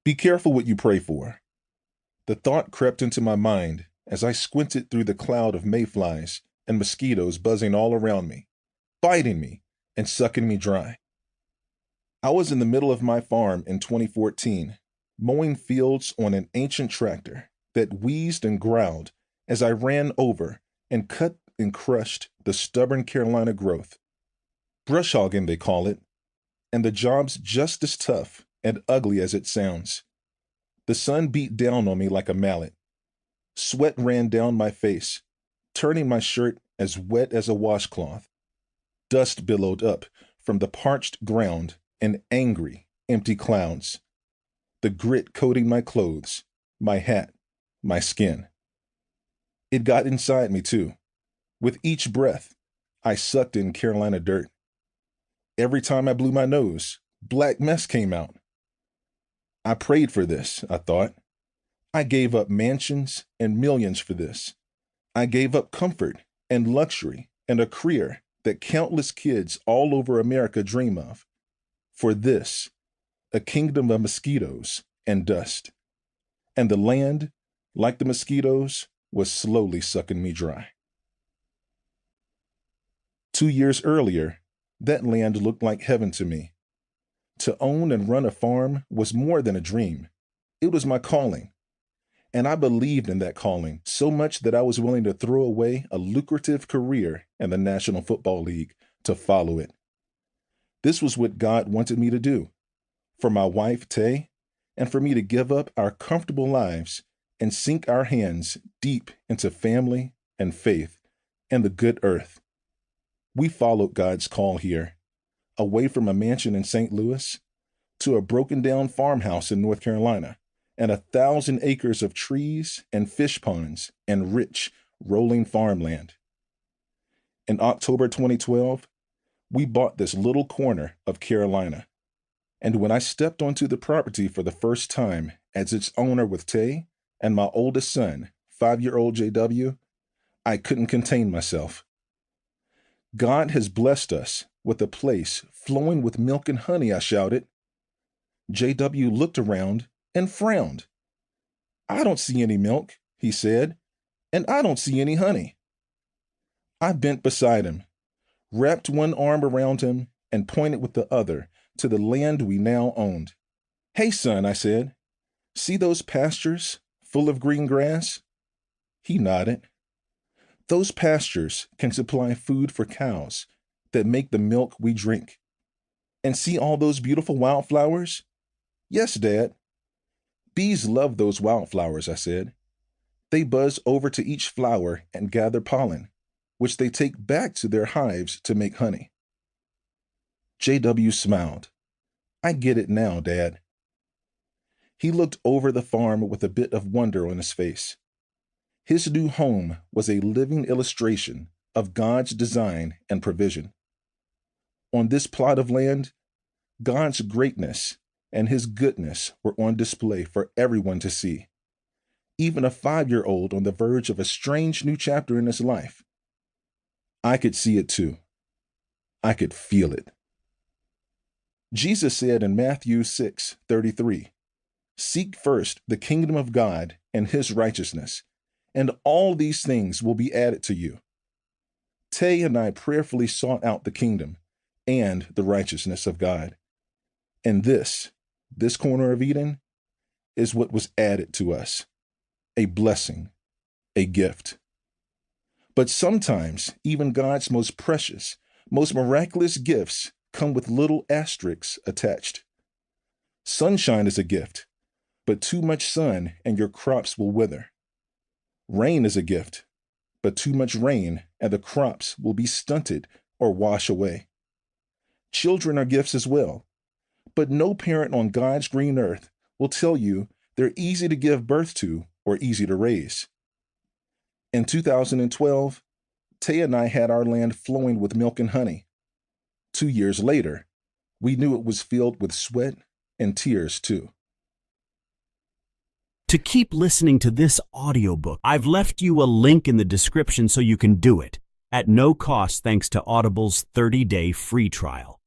Be careful what you pray for. The thought crept into my mind as I squinted through the cloud of mayflies and mosquitoes buzzing all around me, biting me and sucking me dry. I was in the middle of my farm in 2014, mowing fields on an ancient tractor that wheezed and growled as I ran over and cut and crushed the stubborn Carolina growth. Brush hogging, they call it, and the job's just as tough and ugly as it sounds. The sun beat down on me like a mallet. Sweat ran down my face, turning my shirt as wet as a washcloth. Dust billowed up from the parched ground in angry, empty clouds. The grit coating my clothes, my hat, my skin. It got inside me, too. With each breath, I sucked in Carolina dirt. Every time I blew my nose, black mess came out. I prayed for this, I thought. I gave up mansions and millions for this. I gave up comfort and luxury and a career that countless kids all over America dream of. For this, a kingdom of mosquitoes and dust. And the land, like the mosquitoes, was slowly sucking me dry. 2 years earlier, that land looked like heaven to me. To own and run a farm was more than a dream. It was my calling. And I believed in that calling so much that I was willing to throw away a lucrative career in the National Football League to follow it. This was what God wanted me to do. For my wife, Tay, and for me to give up our comfortable lives and sink our hands deep into family and faith and the good earth. We followed God's call here, away from a mansion in St. Louis to a broken-down farmhouse in North Carolina and 1,000 acres of trees and fish ponds and rich, rolling farmland. In October 2012, we bought this little corner of Carolina. And when I stepped onto the property for the first time as its owner with Tay and my oldest son, 5-year-old JW, I couldn't contain myself. God has blessed us with a place flowing with milk and honey, I shouted. JW looked around and frowned. I don't see any milk, he said, and I don't see any honey. I bent beside him, wrapped one arm around him, and pointed with the other to the land we now owned. Hey, son, I said, see those pastures full of green grass? He nodded. Those pastures can supply food for cows that make the milk we drink. And see all those beautiful wildflowers? Yes, Dad. Bees love those wildflowers, I said. They buzz over to each flower and gather pollen, which they take back to their hives to make honey. JW smiled. I get it now, Dad. He looked over the farm with a bit of wonder on his face. His new home was a living illustration of God's design and provision. On this plot of land, God's greatness and his goodness were on display for everyone to see. Even a 5-year-old on the verge of a strange new chapter in his life. I could see it too. I could feel it. Jesus said in Matthew 6:33, "Seek first the kingdom of God and his righteousness, and all these things will be added to you." Tay and I prayerfully sought out the kingdom and the righteousness of God. And this corner of Eden, is what was added to us. A blessing, a gift. But sometimes even God's most precious, most miraculous gifts come with little asterisks attached. Sunshine is a gift, but too much sun and your crops will wither. Rain is a gift, but too much rain and the crops will be stunted or wash away. Children are gifts as well, but no parent on God's green earth will tell you they're easy to give birth to or easy to raise. In 2012, Tay and I had our land flowing with milk and honey. 2 years later, we knew it was filled with sweat and tears too. To keep listening to this audiobook, I've left you a link in the description so you can do it at no cost thanks to Audible's 30-day free trial.